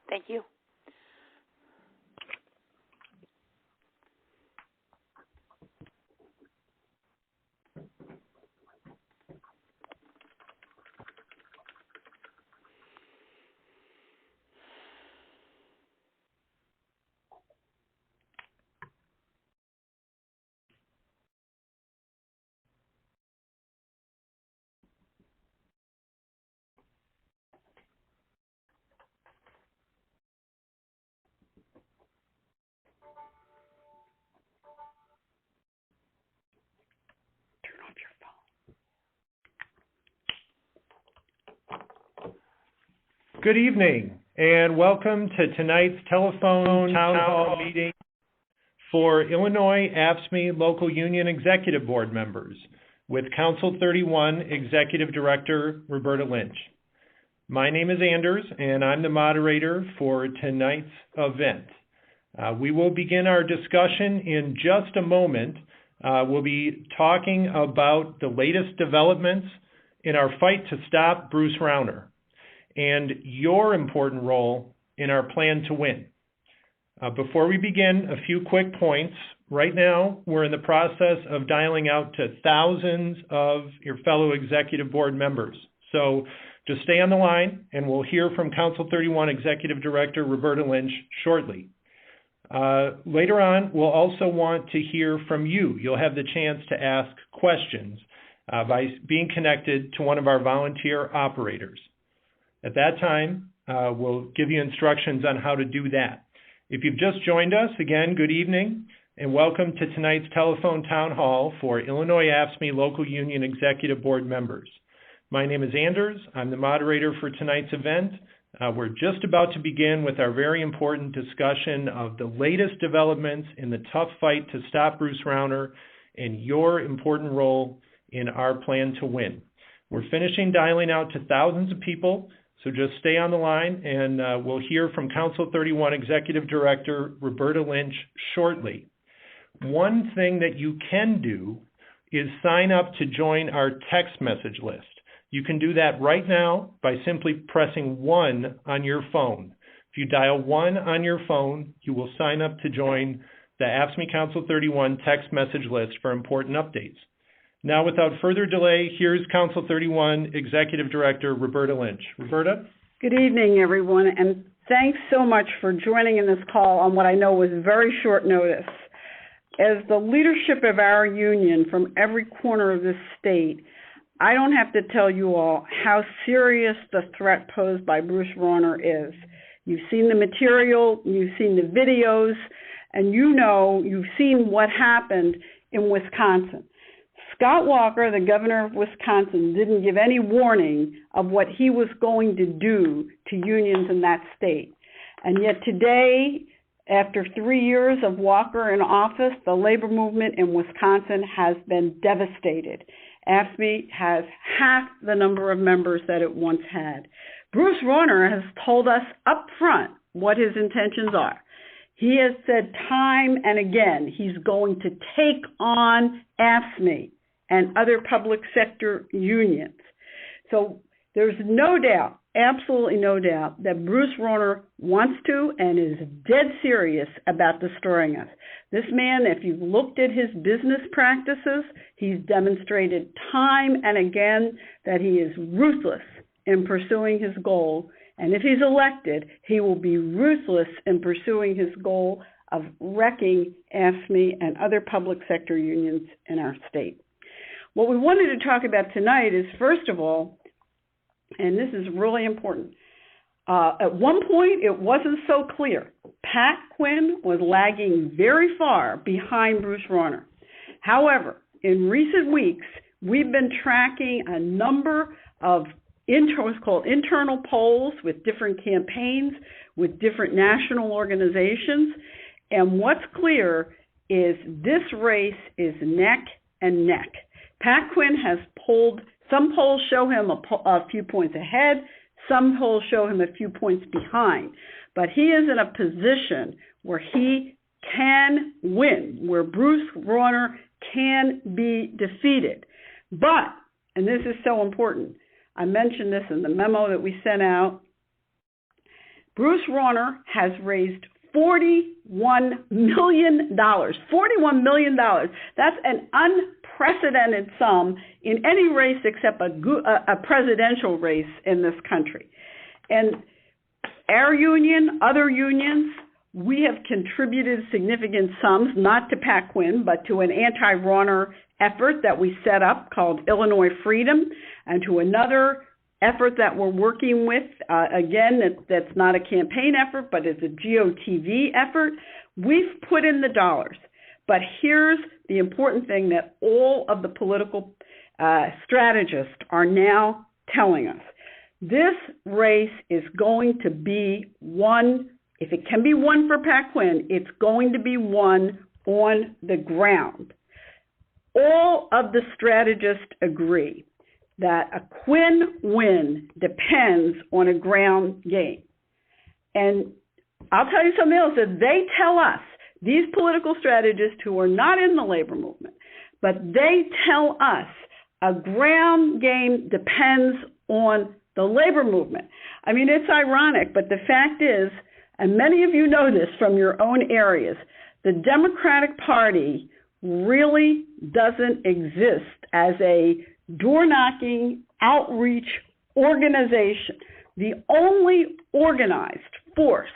Thank you. Good evening, and welcome to tonight's telephone town hall meeting for Illinois AFSCME Local Union Executive Board members with Council 31 Executive Director Roberta Lynch. My name is Anders, and I'm the moderator for tonight's event. We will begin our discussion in just a moment. We'll be talking about the latest developments in our fight to stop Bruce Rauner and your important role in our plan to win. Before we begin, a few quick points. Right now, we're in the process of dialing out to thousands of your fellow executive board members. So just stay on the line, and we'll hear from Council 31 Executive Director Roberta Lynch shortly. Later on, we'll also want to hear from you. You'll have the chance to ask questions by being connected to one of our volunteer operators. At that time, we'll give you instructions on how to do that. If you've just joined us, again, good evening, and welcome to tonight's telephone town hall for Illinois AFSCME Local Union Executive Board members. My name is Anders. I'm the moderator for tonight's event. We're just about to begin with our very important discussion of the latest developments in the tough fight to stop Bruce Rauner and your important role in our plan to win. We're finishing dialing out to thousands of people, so just stay on the line, and we'll hear from Council 31 Executive Director Roberta Lynch shortly. One thing that you can do is sign up to join our text message list. You can do that right now by simply pressing 1 on your phone. If you dial 1 on your phone, you will sign up to join the AFSCME Council 31 text message list for important updates. Now, without further delay, here's Council 31 Executive Director Roberta Lynch. Roberta? Good evening, everyone, and thanks so much for joining in this call on what I know was very short notice. As the leadership of our union from every corner of this state, I don't have to tell you all how serious the threat posed by Bruce Rauner is. You've seen the material, you've seen the videos, and you've seen what happened in Wisconsin. Scott Walker, the governor of Wisconsin, didn't give any warning of what he was going to do to unions in that state. And yet today, after 3 years of Walker in office, the labor movement in Wisconsin has been devastated. AFSCME has half the number of members that it once had. Bruce Rauner has told us up front what his intentions are. He has said time and again he's going to take on AFSCME and other public sector unions. So there's no doubt, absolutely no doubt, that Bruce Rauner wants to and is dead serious about destroying us. This man, if you've looked at his business practices, he's demonstrated time and again that he is ruthless in pursuing his goal. And if he's elected, he will be ruthless in pursuing his goal of wrecking AFSCME and other public sector unions in our state. What we wanted to talk about tonight is, first of all, and this is really important, at one point it wasn't so clear. Pat Quinn was lagging very far behind Bruce Rauner. However, in recent weeks, we've been tracking a number of what's called internal polls with different campaigns, with different national organizations, and what's clear is this race is neck and neck. Pat Quinn has pulled, some polls show him a few points ahead, some polls show him a few points behind, but he is in a position where he can win, where Bruce Rauner can be defeated. But, and this is so important, I mentioned this in the memo that we sent out, Bruce Rauner has raised $41 million. $41 million. That's an unprecedented sum in any race except a presidential race in this country. And our union, other unions, we have contributed significant sums, not to Pat Quinn, but to an anti-Rauner effort that we set up called Illinois Freedom, and to another effort that we're working with, again, that's not a campaign effort, but it's a GOTV effort. We've put in the dollars. But here's the important thing that all of the political strategists are now telling us. This race is going to be won, if it can be won for Pat Quinn, it's going to be won on the ground. All of the strategists agree that a Quinn win depends on a ground game. And I'll tell you something else that they tell us, these political strategists who are not in the labor movement, but they tell us a ground game depends on the labor movement. I mean, it's ironic, but the fact is, and many of you know this from your own areas, the Democratic Party really doesn't exist as a door-knocking outreach organization. The only organized force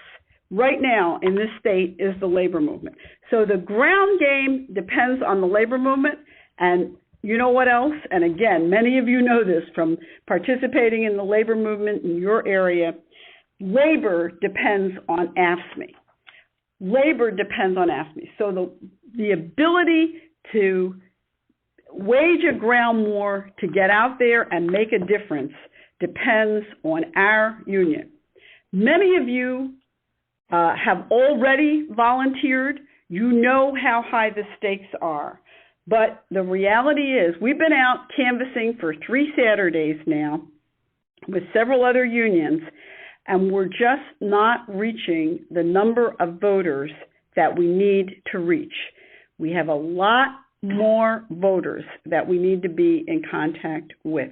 right now in this state is the labor movement. So the ground game depends on the labor movement, and you know what else? And again, many of you know this from participating in the labor movement in your area. Labor depends on AFSCME. Labor depends on AFSCME. So the ability to wage a ground war to get out there and make a difference depends on our union. Many of you have already volunteered. You know how high the stakes are. But the reality is we've been out canvassing for 3 Saturdays now with several other unions, and we're just not reaching the number of voters that we need to reach. We have a lot more voters that we need to be in contact with.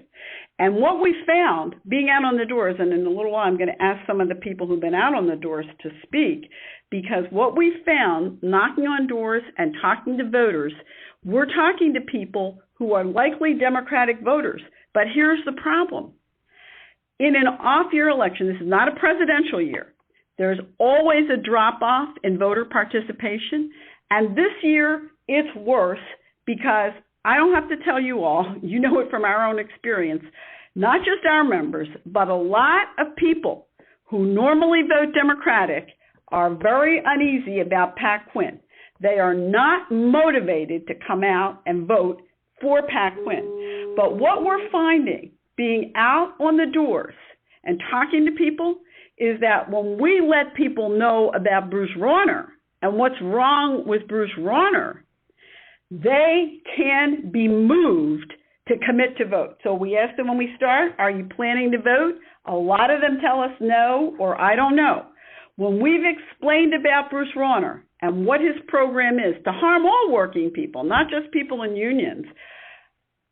And what we found, being out on the doors, and in a little while I'm going to ask some of the people who've been out on the doors to speak, because what we found, knocking on doors and talking to voters, we're talking to people who are likely Democratic voters. But here's the problem. In an off-year election, this is not a presidential year, there's always a drop-off in voter participation. And this year, it's worse because I don't have to tell you all, you know it from our own experience, not just our members, but a lot of people who normally vote Democratic are very uneasy about Pat Quinn. They are not motivated to come out and vote for Pat Quinn. But what we're finding, being out on the doors and talking to people, is that when we let people know about Bruce Rauner and what's wrong with Bruce Rauner, they can be moved to commit to vote. So we ask them when we start, are you planning to vote? A lot of them tell us no, or I don't know. When we've explained about Bruce Rauner and what his program is to harm all working people, not just people in unions,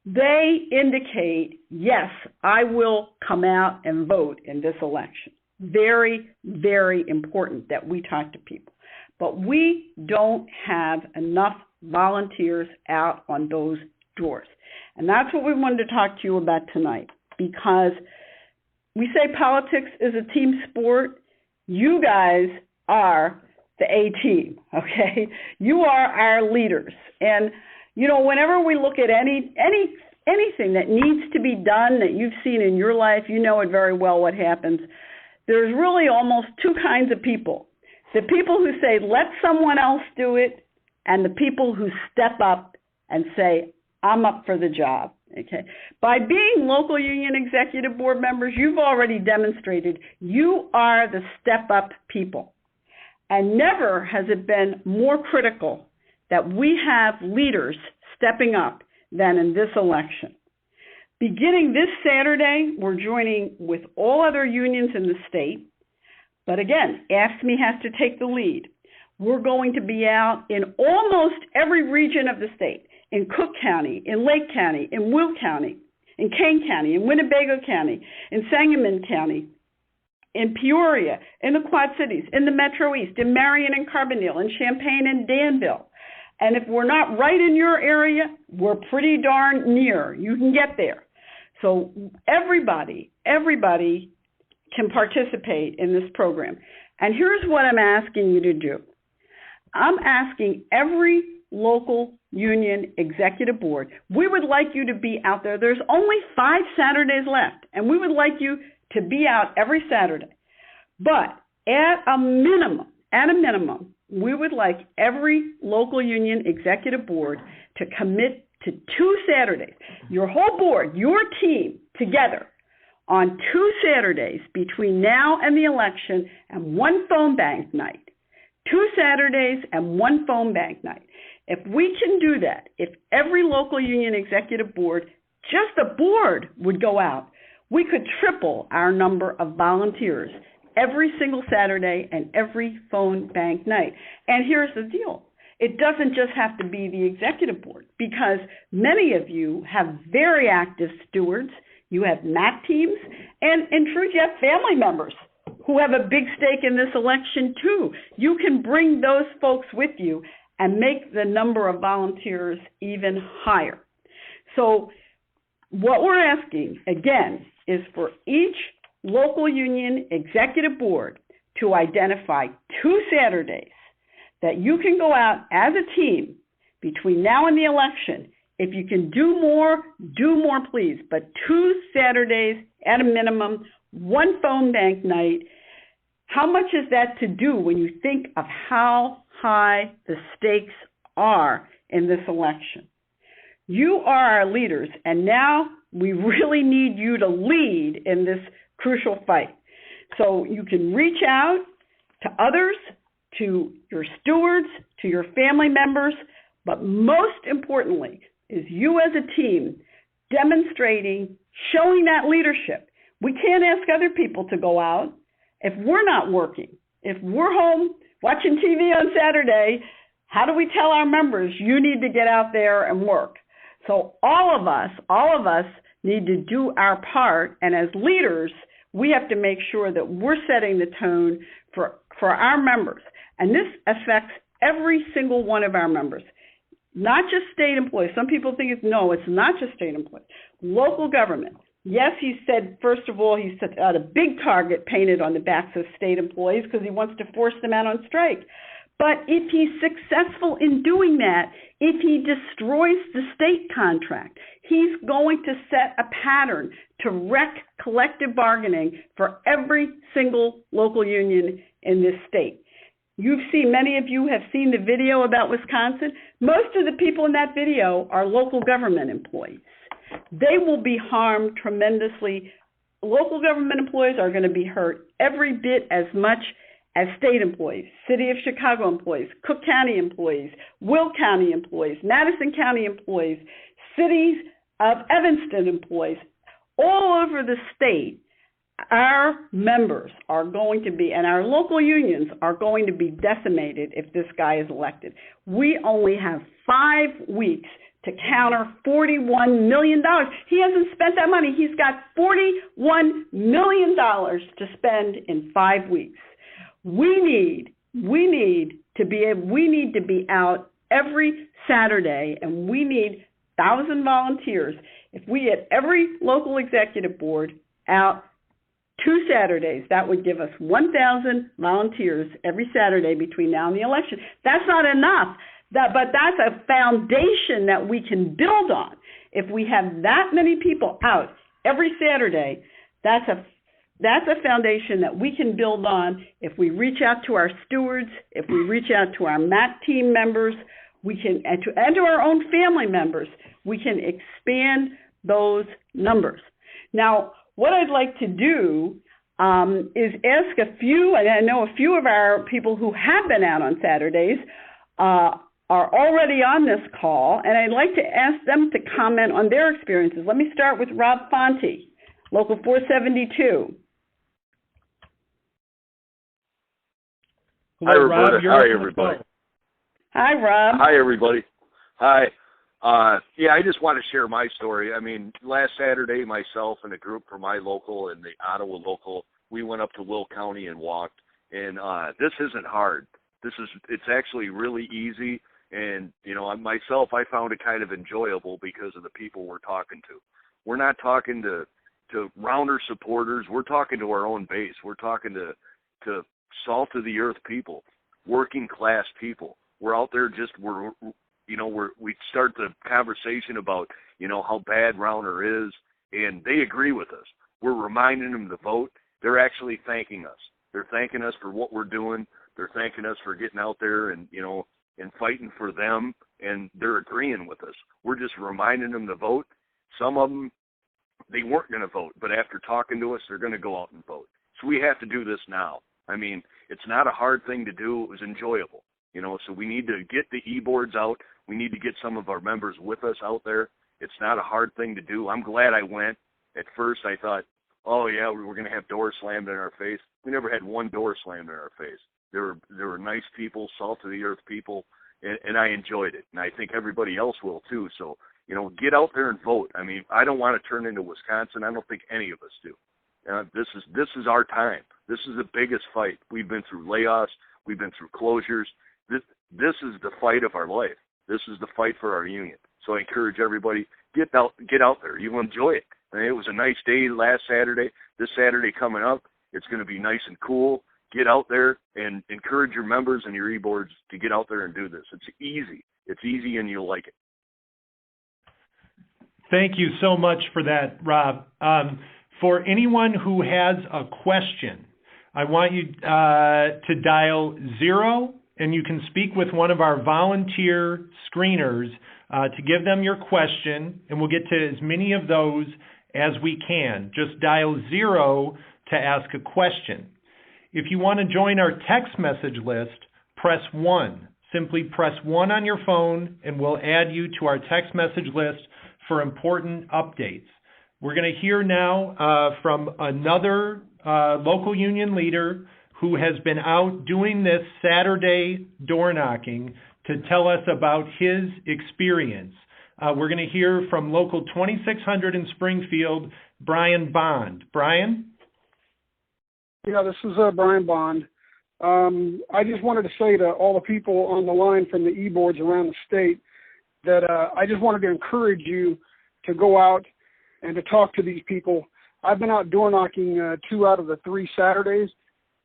they indicate, yes, I will come out and vote in this election. Very, very important that we talk to people. But we don't have enough volunteers out on those doors. And that's what we wanted to talk to you about tonight, because we say politics is a team sport. You guys are the A team, okay? You are our leaders. And, you know, whenever we look at anything that needs to be done that you've seen in your life, you know it very well what happens. There's really almost 2 kinds of people. The people who say, let someone else do it, and the people who step up and say, I'm up for the job. Okay. By being local union executive board members, you've already demonstrated you are the step-up people. And never has it been more critical that we have leaders stepping up than in this election. Beginning this Saturday, we're joining with all other unions in the state. But again, AFSCME has to take the lead. We're going to be out in almost every region of the state, in Cook County, in Lake County, in Will County, in Kane County, in Winnebago County, in Sangamon County, in Peoria, in the Quad Cities, in the Metro East, in Marion and Carbondale, in Champaign and Danville. And if we're not right in your area, we're pretty darn near. You can get there. So everybody can participate in this program. And here's what I'm asking you to do. I'm asking every local union executive board, we would like you to be out there. There's only 5 Saturdays left, and we would like you to be out every Saturday. But at a minimum, we would like every local union executive board to commit to 2 Saturdays. Your whole board, your team together on 2 Saturdays between now and the election and 1 phone bank night. 2 Saturdays and 1 phone bank night. If we can do that, if every local union executive board, just the board, would go out, we could triple our number of volunteers every single Saturday and every phone bank night. And here's the deal. It doesn't just have to be the executive board, because many of you have very active stewards, you have MAT teams, and in truth, you have family members who have a big stake in this election too. You can bring those folks with you and make the number of volunteers even higher. So what we're asking, again, is for each local union executive board to identify 2 Saturdays that you can go out as a team between now and the election. If you can do more, please. But 2 Saturdays at a minimum, 1 phone bank night. How much is that to do when you think of how high the stakes are in this election? You are our leaders, and now we really need you to lead in this crucial fight. So you can reach out to others, to your stewards, to your family members, but most importantly is you as a team demonstrating, showing that leadership. We can't ask other people to go out if we're not working. If we're home watching TV on Saturday, how do we tell our members, you need to get out there and work? So all of us need to do our part, and as leaders, we have to make sure that we're setting the tone for our members. And this affects every single one of our members, not just state employees. Some people think it's not just state employees. Local government. Yes, he said, first of all, he set out a big target painted on the backs of state employees because he wants to force them out on strike. But if he's successful in doing that, if he destroys the state contract, he's going to set a pattern to wreck collective bargaining for every single local union in this state. Many of you have seen the video about Wisconsin. Most of the people in that video are local government employees. They will be harmed tremendously. Local government employees are going to be hurt every bit as much as state employees, City of Chicago employees, Cook County employees, Will County employees, Madison County employees, cities of Evanston employees, all over the state. Our members are going to be, and our local unions are going to be decimated if this guy is elected. We only have 5 weeks to counter $41 million. He hasn't spent that money. He's got $41 million to spend in 5 weeks. We need to be out every Saturday, and we need 1,000 volunteers. If we get every local executive board out 2 Saturdays, that would give us 1,000 volunteers every Saturday between now and the election. That's not enough, but that's a foundation that we can build on. If we have that many people out every Saturday, that's a foundation that we can build on. If we reach out to our stewards, if we reach out to our MAT team members, and to our own family members, we can expand those numbers. Now, what I'd like to do is ask a few, and I know a few of our people who have been out on Saturdays are already on this call, and I'd like to ask them to comment on their experiences. Let me start with Rob Fonte, Local 472. Hello, hi, Roberta. Rob, hi, everybody. Hi, Rob. Hi, everybody. Hi. I just want to share my story. I mean, last Saturday, myself and a group from my local and the Ottawa local we went up to Will County and walked. And this isn't hard. It's actually really easy. And, you know, myself, I found it kind of enjoyable because of the people we're talking to. We're not talking to Rounder supporters. We're talking to our own base. We're talking to salt of the earth people, working class people. We're out there we start the conversation about, you know, how bad Rounder is, and they agree with us. We're reminding them to vote. They're actually thanking us. They're thanking us for what we're doing. They're thanking us for getting out there and, you know, and fighting for them, and they're agreeing with us. We're just reminding them to vote. Some of them, they weren't going to vote, but after talking to us, they're going to go out and vote. So we have to do this now. I mean, it's not a hard thing to do. It was enjoyable, you know, so we need to get the e-boards out. We need to get some of our members with us out there. It's not a hard thing to do. I'm glad I went. At first I thought, oh, yeah, we were going to have doors slammed in our face. We never had one door slammed in our face. There were nice people, salt-of-the-earth people, and I enjoyed it. And I think everybody else will, too. So, you know, get out there and vote. I mean, I don't want to turn into Wisconsin. I don't think any of us do. This is our time. This is the biggest fight. We've been through layoffs. We've been through closures. This is the fight of our life. This is the fight for our union. So I encourage everybody, get out there. You'll enjoy it. I mean, it was a nice day last Saturday. This Saturday coming up, it's going to be nice and cool. Get out there and encourage your members and your e-boards to get out there and do this. It's easy. It's easy, and you'll like it. Thank you so much for that, Rob. For anyone who has a question, I want you to dial 0, and you can speak with one of our volunteer screeners to give them your question, and we'll get to as many of those as we can. Just dial 0 to ask a question. If you want to join our text message list, press 1. Simply press 1 on your phone, and we'll add you to our text message list for important updates. We're going to hear now from another local union leader who has been out doing this Saturday door knocking to tell us about his experience. We're going to hear from Local 2600 in Springfield, Brian Bond. Brian? Yeah, this is Brian Bond. I just wanted to say to all the people on the line from the e-boards around the state that I just wanted to encourage you to go out and to talk to these people. I've been out door knocking 2 out of the 3 Saturdays,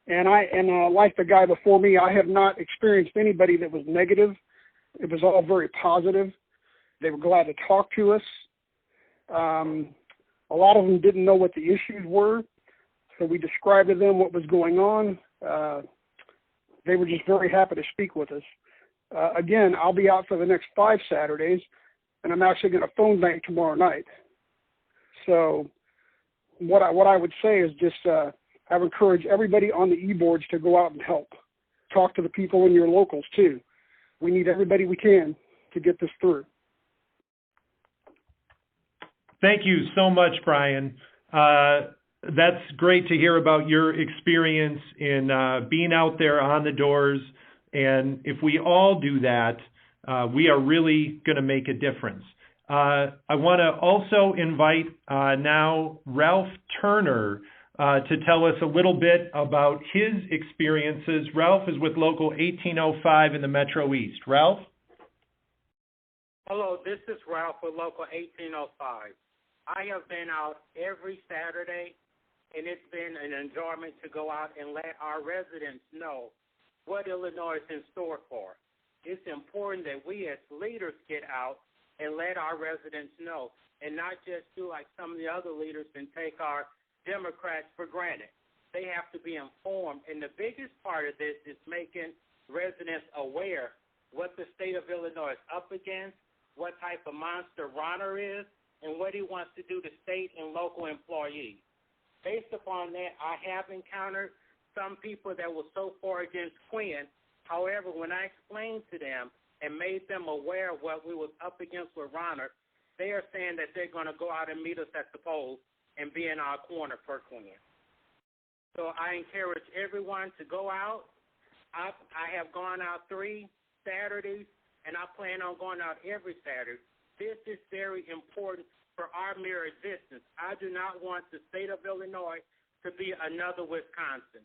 and like the guy before me, I have not experienced anybody that was negative. It was all very positive. They were glad to talk to us. A lot of them didn't know what the issues were, so we described to them what was going on. They were just very happy to speak with us. Again, I'll be out for the next 5 Saturdays, and I'm actually going to phone bank tomorrow night. So what I would say is just I would encourage everybody on the e-boards to go out and help. Talk to the people in your locals, too. We need everybody we can to get this through. Thank you so much, Brian. That's great to hear about your experience in being out there on the doors. And if we all do that, we are really going to make a difference. I want to also invite now Ralph Turner to tell us a little bit about his experiences. Ralph is with Local 1805 in the Metro East. Ralph? Hello, this is Ralph with Local 1805. I have been out every Saturday, and it's been an enjoyment to go out and let our residents know what Illinois is in store for. It's important that we as leaders get out and let our residents know, and not just do like some of the other leaders and take our Democrats for granted. They have to be informed, and the biggest part of this is making residents aware what the state of Illinois is up against, what type of monster Ronner is, and what he wants to do to state and local employees. Based upon that, I have encountered some people that were so far against Quinn. However, when I explained to them and made them aware of what we was up against with Ronner, they are saying that they're going to go out and meet us at the polls and be in our corner for Quinn. So I encourage everyone to go out. I have gone out 3 Saturdays, and I plan on going out every Saturday. This is very important for our mere existence. I do not want the state of Illinois to be another Wisconsin.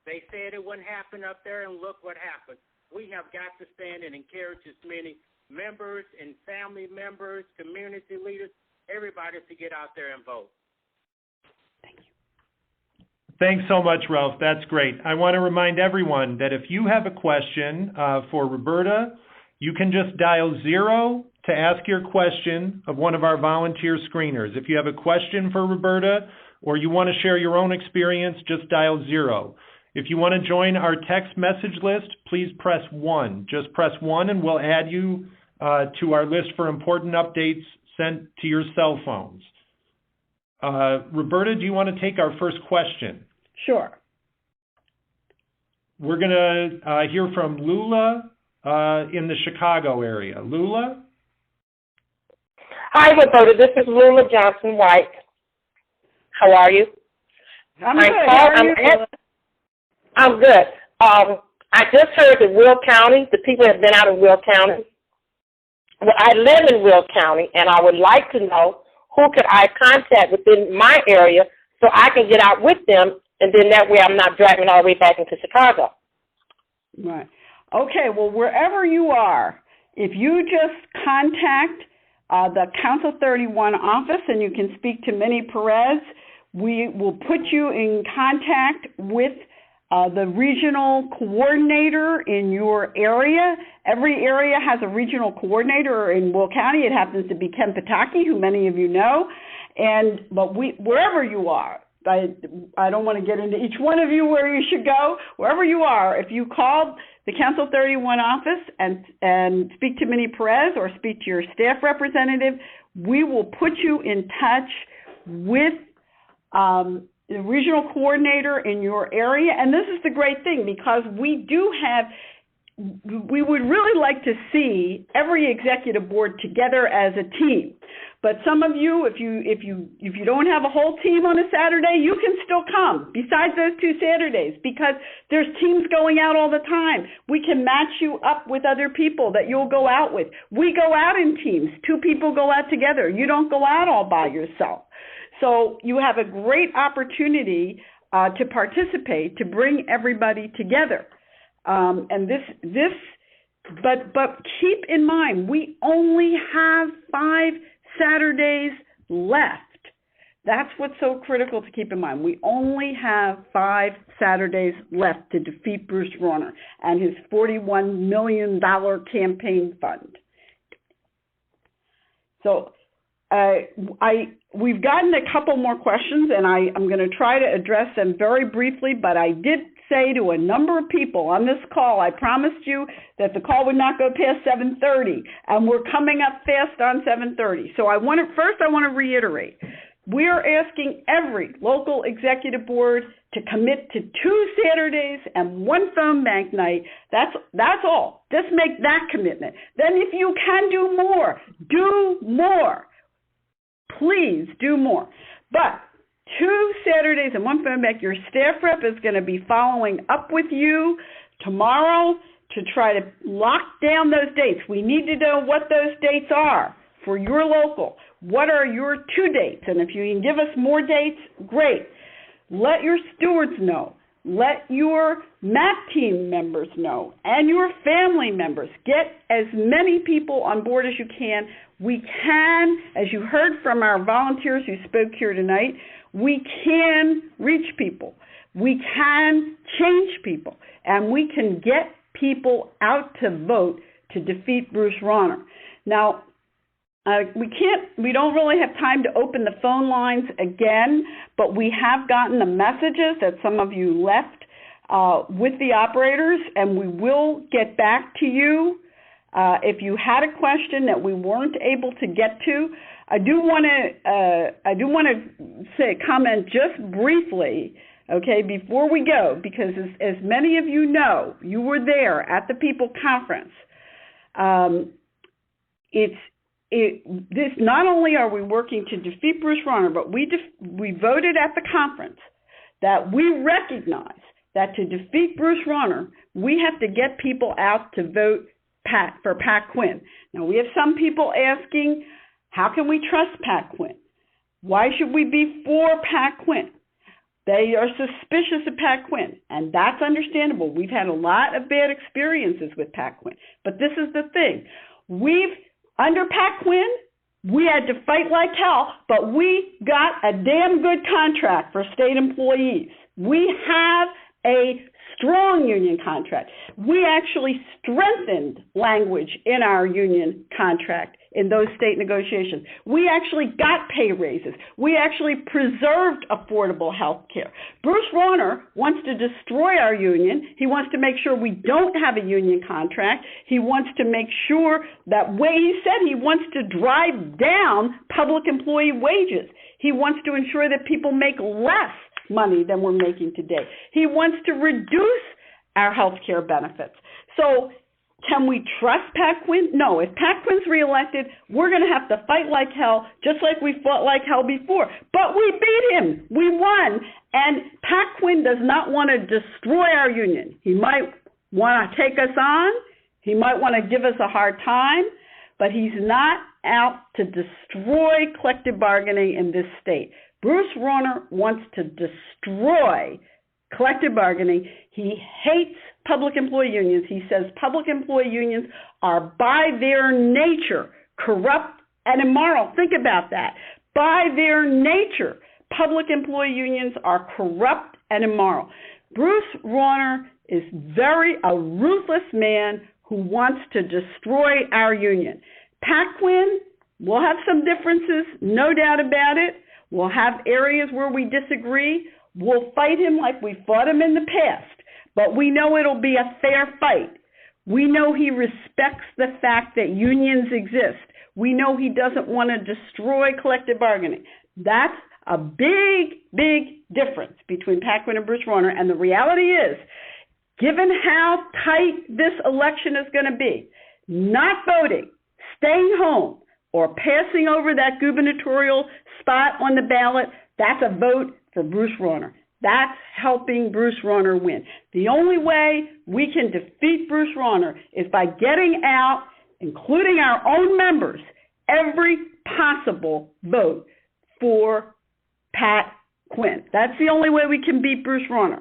They said it wouldn't happen up there, and look what happened. We have got to stand and encourage as many members and family members, community leaders, everybody to get out there and vote. Thank you. Thanks so much, Ralph. That's great. I want to remind everyone that if you have a question for Roberta, you can just dial 0 to ask your question of one of our volunteer screeners. If you have a question for Roberta or you want to share your own experience, just dial 0. If you want to join our text message list, please press 1. Just press 1 and we'll add you to our list for important updates sent to your cell phones. Roberta, do you want to take our first question? Sure. We're going to hear from Lula in the Chicago area. Lula? Hi, Roberta. This is Lula Johnson White. How are you? I'm good. How are you? I'm good. I just heard that Will County, the people have been out of Will County. Well, I live in Will County, and I would like to know who could I contact within my area so I can get out with them, and then that way I'm not driving all the way back into Chicago. Right. Okay, well, wherever you are, if you just contact the Council 31 office and you can speak to Minnie Perez, we will put you in contact with the regional coordinator in your area. Every area has a regional coordinator. In Will County, it happens to be Ken Pataki, who many of you know. But wherever you are, I don't want to get into each one of you where you should go. Wherever you are, if you call the Council 31 office and speak to Minnie Perez or speak to your staff representative, we will put you in touch with the regional coordinator in your area. And this is the great thing, because we would really like to see every executive board together as a team. But some of you, if you don't have a whole team on a Saturday, you can still come besides those 2 Saturdays, because there's teams going out all the time. We can match you up with other people that you'll go out with. We go out in teams. 2 people go out together. You don't go out all by yourself. So you have a great opportunity to participate, to bring everybody together. But keep in mind, we only have 5 Saturdays left. That's what's so critical to keep in mind. We only have 5 Saturdays left to defeat Bruce Rauner and his $41 million campaign fund. So we've gotten a couple more questions, and I'm going to try to address them very briefly, but I did say to a number of people on this call, I promised you that the call would not go past 7:30, and we're coming up fast on 7:30. So I want to reiterate, we are asking every local executive board to commit to 2 Saturdays and 1 phone bank night. That's all. Just make that commitment. Then if you can do more, do more. Please do more. But 2 Saturdays and 1 phone bank, your staff rep is going to be following up with you tomorrow to try to lock down those dates. We need to know what those dates are for your local. What are your 2 dates? And if you can give us more dates, great. Let your stewards know. Let your MAP team members know and your family members. Get as many people on board as you can. We can, as you heard from our volunteers who spoke here tonight, we can reach people. We can change people. And we can get people out to vote to defeat Bruce Rauner. Now, we don't really have time to open the phone lines again, but we have gotten the messages that some of you left with the operators, and we will get back to you if you had a question that we weren't able to get to. I do want to comment just briefly, okay, before we go, because as many of you know, you were there at the People Conference. This not only are we working to defeat Bruce Rauner, but we voted at the conference that we recognize that to defeat Bruce Rauner, we have to get people out to vote for Pat Quinn. Now, we have some people asking, how can we trust Pat Quinn? Why should we be for Pat Quinn? They are suspicious of Pat Quinn, and that's understandable. We've had a lot of bad experiences with Pat Quinn. But this is the thing. Under Pat Quinn, we had to fight like hell, but we got a damn good contract for state employees. We have a strong union contract. We actually strengthened language in our union contract in those state negotiations. We actually got pay raises. We actually preserved affordable health care. Bruce Rauner wants to destroy our union. He wants to make sure we don't have a union contract. He wants to make sure that he said he wants to drive down public employee wages. He wants to ensure that people make less money than we're making today. He wants to reduce our health care benefits. So can we trust Pat Quinn? No. If Pat Quinn's reelected, we're going to have to fight like hell, just like we fought like hell before. But we beat him. We won. And Pat Quinn does not want to destroy our union. He might want to take us on. He might want to give us a hard time. But he's not out to destroy collective bargaining in this state. Bruce Rauner wants to destroy collective bargaining. He hates public employee unions. He says public employee unions are by their nature corrupt and immoral. Think about that. By their nature, public employee unions are corrupt and immoral. Bruce Rauner is a ruthless man who wants to destroy our union. Pat Quinn, we'll have some differences, no doubt about it. We'll have areas where we disagree. We'll fight him like we fought him in the past, but we know it'll be a fair fight. We know he respects the fact that unions exist. We know he doesn't want to destroy collective bargaining. That's a big, big difference between Pat Quinn and Bruce Rauner, and the reality is, given how tight this election is going to be, not voting, staying home, or passing over that gubernatorial spot on the ballot, that's a vote for Bruce Rauner. That's helping Bruce Rauner win. The only way we can defeat Bruce Rauner is by getting out, including our own members, every possible vote for Pat Quinn. That's the only way we can beat Bruce Rauner.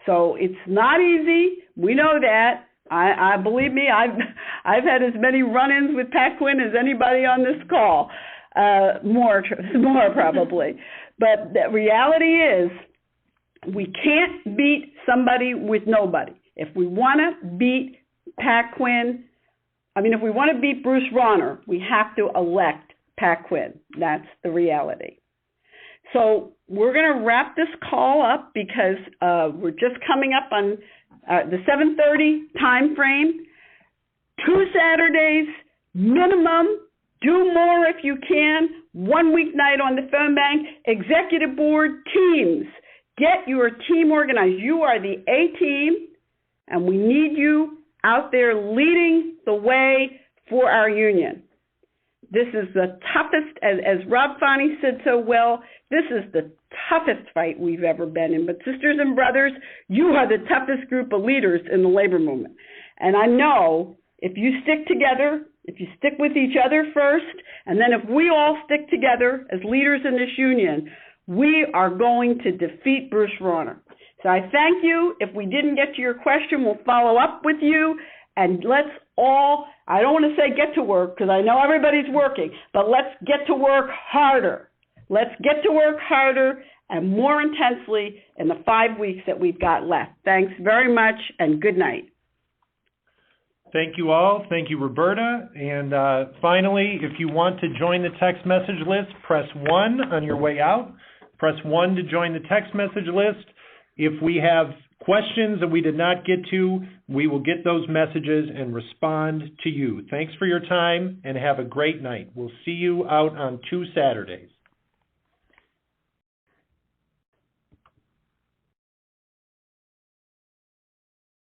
So it's not easy. We know that. I believe me, I've had as many run-ins with Pat Quinn as anybody on this call, more probably. But the reality is, we can't beat somebody with nobody. If we want to beat if we want to beat Bruce Rauner, we have to elect Pat Quinn. That's the reality. So we're going to wrap this call up because we're just coming up on the 7:30 time frame. 2 Saturdays minimum. Do more if you can. 1 weeknight on the phone bank. Executive board teams. Get your team organized. You are the A team, and we need you out there leading the way for our union. This is the toughest, as Rob Fani said so well, this is the toughest fight we've ever been in. But sisters and brothers, you are the toughest group of leaders in the labor movement. And I know if you stick together, if you stick with each other first, and then if we all stick together as leaders in this union, we are going to defeat Bruce Rauner. So I thank you. If we didn't get to your question, we'll follow up with you. And let's all, I don't want to say get to work because I know everybody's working, but let's get to work harder. Let's get to work harder and more intensely in the 5 weeks that we've got left. Thanks very much and good night. Thank you all. Thank you, Roberta. And finally, if you want to join the text message list, press 1 on your way out. Press 1 to join the text message list. If we have questions that we did not get to, we will get those messages and respond to you. Thanks for your time and have a great night. We'll see you out on 2 Saturdays.